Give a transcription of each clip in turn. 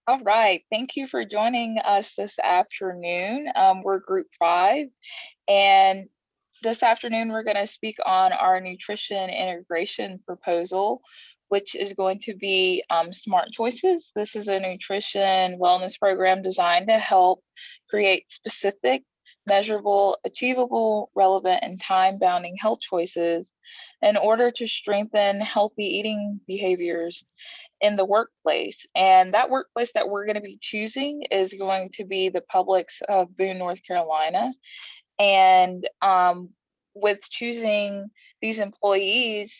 All right. Thank you for joining us this afternoon. We're Group 5, and this afternoon we're going to speak on our nutrition integration proposal, which is going to be Smart Choices. This is a nutrition wellness program designed to help create specific, measurable, achievable, relevant, and time bounding health choices in order to strengthen healthy eating behaviors in the workplace. And that workplace that we're going to be choosing is going to be the Publix of Boone, North Carolina. And with choosing these employees,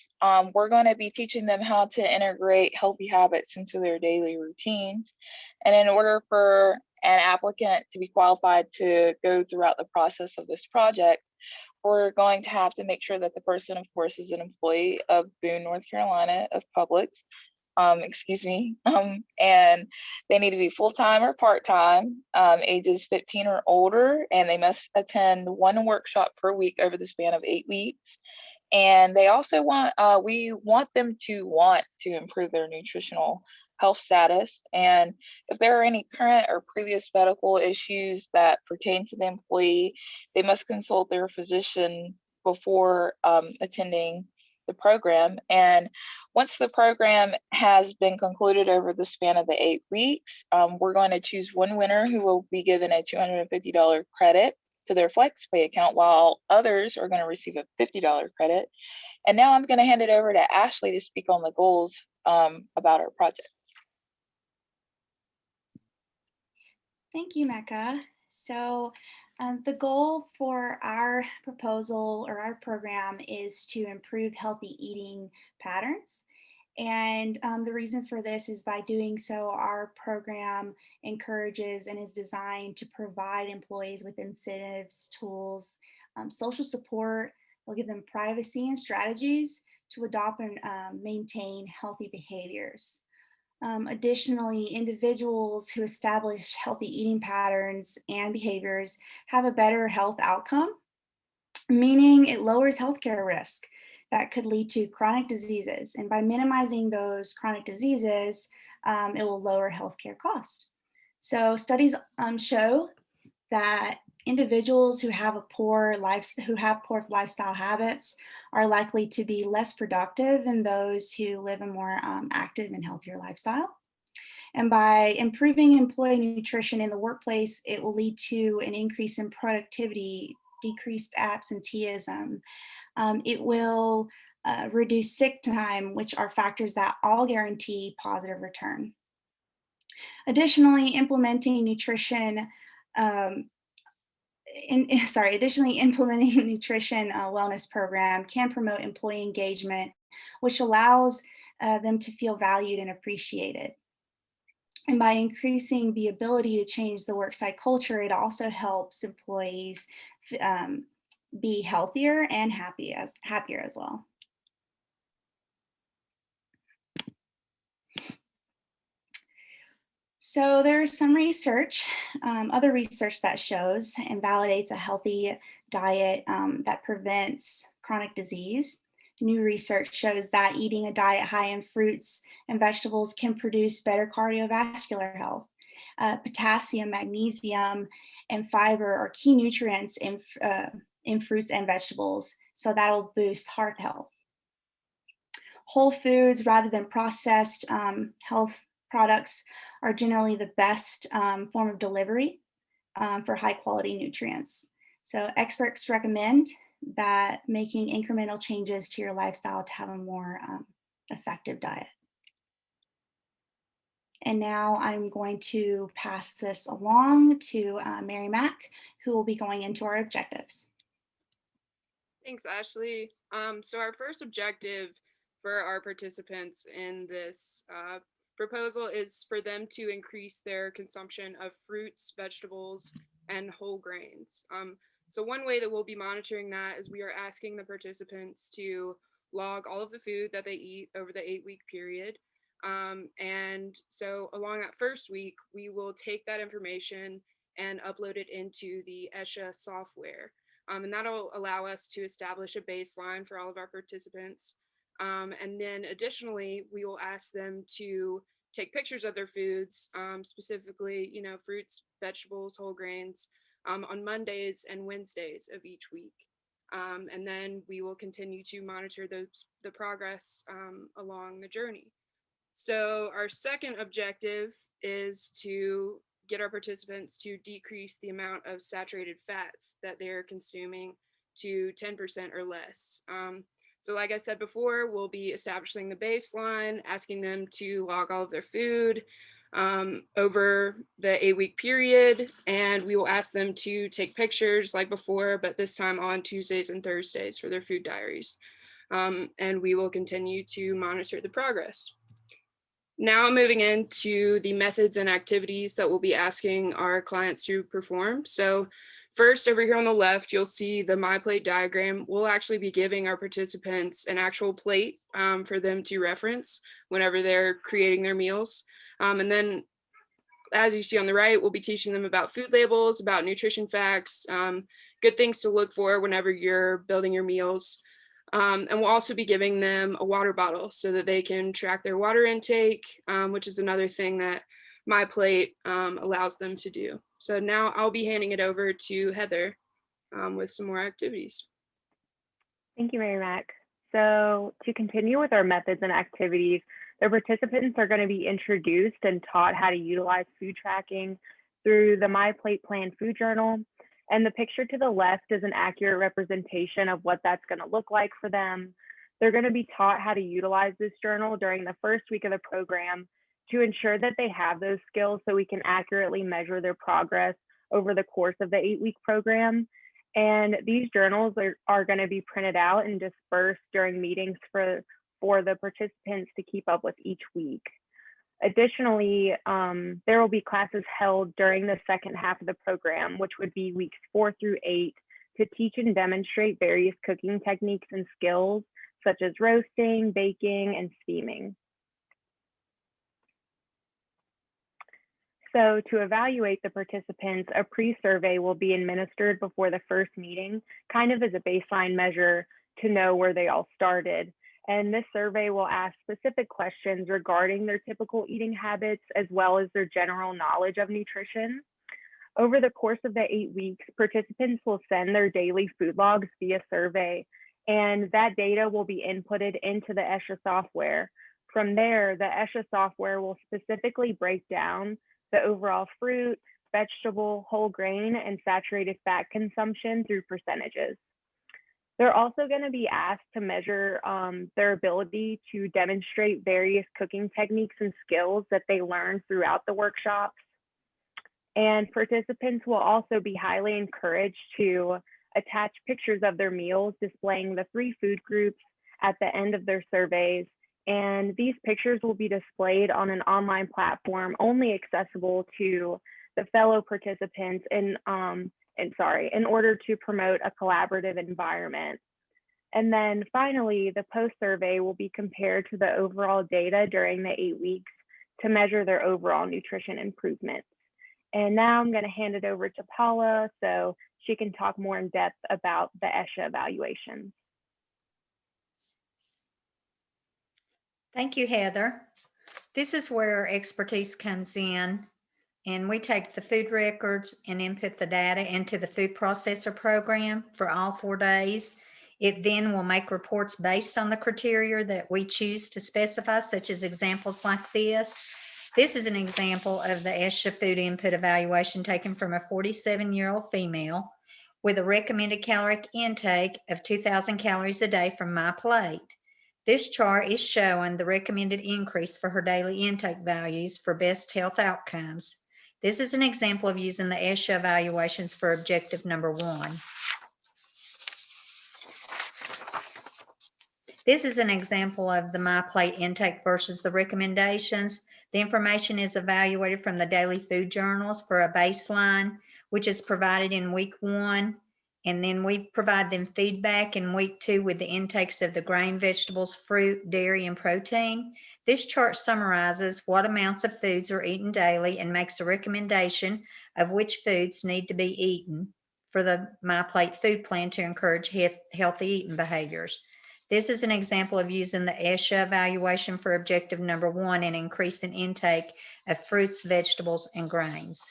we're going to be teaching them how to integrate healthy habits into their daily routines. And in order for an applicant to be qualified to go throughout the process of this project, we're going to have to make sure that the person, of course, is an employee of Boone, North Carolina, of Publix, excuse me, and they need to be full-time or part-time, ages 15 or older, and they must attend one workshop per week over the span of 8 weeks. And they also we want them to want to improve their nutritional health status. And if there are any current or previous medical issues that pertain to the employee, they must consult their physician before attending the program. And once the program has been concluded over the span of the 8 weeks, we're going to choose one winner who will be given a $250 credit to their FlexPay account, while others are going to receive a $50 credit. And now I'm going to hand it over to Ashley to speak on the goals about our project. Thank you, Mecca. So the goal for our proposal or our program is to improve healthy eating patterns. And the reason for this is by doing so, our program encourages and is designed to provide employees with incentives, tools, social support. They'll give them privacy and strategies to adopt and maintain healthy behaviors. Additionally, individuals who establish healthy eating patterns and behaviors have a better health outcome, meaning it lowers healthcare risk that could lead to chronic diseases. And by minimizing those chronic diseases, it will lower healthcare costs. So studies show that individuals who have poor lifestyle habits are likely to be less productive than those who live a more active and healthier lifestyle. And by improving employee nutrition in the workplace, it will lead to an increase in productivity, decreased absenteeism. It will reduce sick time, which are factors that all guarantee positive return. Additionally, implementing nutrition additionally, implementing a nutrition wellness program can promote employee engagement, which allows them to feel valued and appreciated. And by increasing the ability to change the worksite culture, it also helps employees be healthier and happier as well. So there's some research, other research that shows and validates a healthy diet that prevents chronic disease. New research shows that eating a diet high in fruits and vegetables can produce better cardiovascular health. Potassium, magnesium, and fiber are key nutrients in fruits and vegetables, so that'll boost heart health. Whole foods rather than processed health products are generally the best form of delivery for high quality nutrients. So experts recommend that making incremental changes to your lifestyle to have a more effective diet. And now I'm going to pass this along to Mary Mack, who will be going into our objectives. Thanks, Ashley. So our first objective for our participants in this proposal is for them to increase their consumption of fruits, vegetables, and whole grains. So one way that we'll be monitoring that is we are asking the participants to log all of the food that they eat over the 8-week period. And so along that first week, we will take that information and upload it into the ESHA software. And that'll allow us to establish a baseline for all of our participants. And then additionally, we will ask them to take pictures of their foods, specifically, fruits, vegetables, whole grains, on Mondays and Wednesdays of each week. And then we will continue to monitor the progress along the journey. So our second objective is to get our participants to decrease the amount of saturated fats that they're consuming to 10% or less. So like I said before, we'll be establishing the baseline, asking them to log all of their food over the 8-week period, and we will ask them to take pictures like before, but this time on Tuesdays and Thursdays for their food diaries. And we will continue to monitor the progress. Now moving into the methods and activities that we'll be asking our clients to perform. So first, over here on the left, you'll see the My Plate diagram. We'll actually be giving our participants an actual plate for them to reference whenever they're creating their meals. And then, as you see on the right, we'll be teaching them about food labels, about nutrition facts, good things to look for whenever you're building your meals. And we'll also be giving them a water bottle so that they can track their water intake, which is another thing that My Plate allows them to do. So now I'll be handing it over to Heather with some more activities. Thank you, Mary Mac. So to continue with our methods and activities, the participants are going to be introduced and taught how to utilize food tracking through the My Plate Plan food journal. And the picture to the left is an accurate representation of what that's going to look like for them. They're going to be taught how to utilize this journal during the first week of the program to ensure that they have those skills so we can accurately measure their progress over the course of the 8-week program. And these journals are going to be printed out and dispersed during meetings for the participants to keep up with each week. Additionally, there will be classes held during the second half of the program, which would be weeks 4 through 8, to teach and demonstrate various cooking techniques and skills, such as roasting, baking, and steaming. So to evaluate the participants, a pre-survey will be administered before the first meeting, kind of as a baseline measure to know where they all started. And this survey will ask specific questions regarding their typical eating habits, as well as their general knowledge of nutrition. Over the course of the 8 weeks, participants will send their daily food logs via survey, and that data will be inputted into the ESHA software. From there, the ESHA software will specifically break down the overall fruit, vegetable, whole grain, and saturated fat consumption through percentages. They're also going to be asked to measure their ability to demonstrate various cooking techniques and skills that they learn throughout the workshops. And participants will also be highly encouraged to attach pictures of their meals displaying the 3 food groups at the end of their surveys. And these pictures will be displayed on an online platform only accessible to the fellow participants in order to promote a collaborative environment. And then finally, the post-survey will be compared to the overall data during the 8 weeks to measure their overall nutrition improvements. And now I'm going to hand it over to Paula so she can talk more in depth about the ESHA evaluations. Thank you, Heather. This is where expertise comes in, and we take the food records and input the data into the food processor program for all 4 days. It then will make reports based on the criteria that we choose to specify, such as examples like this. This is an example of the ESHA food input evaluation taken from a 47-year-old female with a recommended caloric intake of 2,000 calories a day from My Plate. This chart is showing the recommended increase for her daily intake values for best health outcomes. This is an example of using the ESHA evaluations for objective number 1. This is an example of the My Plate intake versus the recommendations. The information is evaluated from the daily food journals for a baseline, which is provided in week 1. And then we provide them feedback in week 2 with the intakes of the grain, vegetables, fruit, dairy, and protein. This chart summarizes what amounts of foods are eaten daily and makes a recommendation of which foods need to be eaten for the My Plate food plan to encourage healthy eating behaviors. This is an example of using the ESHA evaluation for objective number 1 and increasing intake of fruits, vegetables, and grains.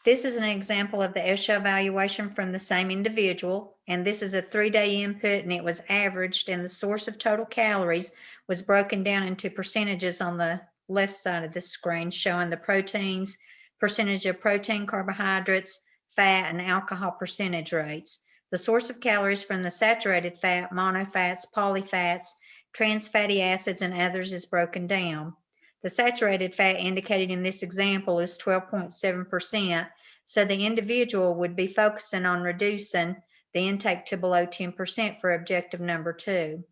This is an example of the ESHA evaluation from the same individual, and this is a 3-day input, and it was averaged, and the source of total calories was broken down into percentages on the left side of the screen, showing the proteins, percentage of protein, carbohydrates, fat, and alcohol percentage rates. The source of calories from the saturated fat, monofats, polyfats, trans fatty acids, and others is broken down. The saturated fat indicated in this example is 12.7%, so the individual would be focusing on reducing the intake to below 10% for objective number 2.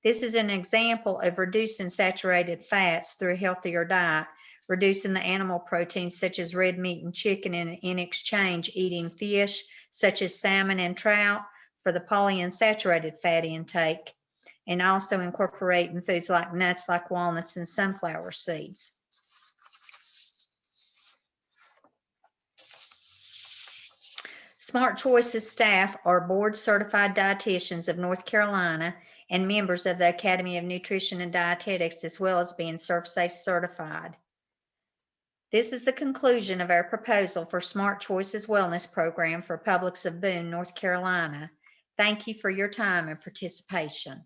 This is an example of reducing saturated fats through a healthier diet, reducing the animal proteins such as red meat and chicken, and in exchange eating fish such as salmon and trout for the polyunsaturated fat intake, and also incorporating foods like nuts like walnuts and sunflower seeds. Smart Choices staff are board certified dietitians of North Carolina and members of the Academy of Nutrition and Dietetics, as well as being ServSafe certified. This is the conclusion of our proposal for Smart Choices Wellness Program for Publix of Boone, North Carolina. Thank you for your time and participation.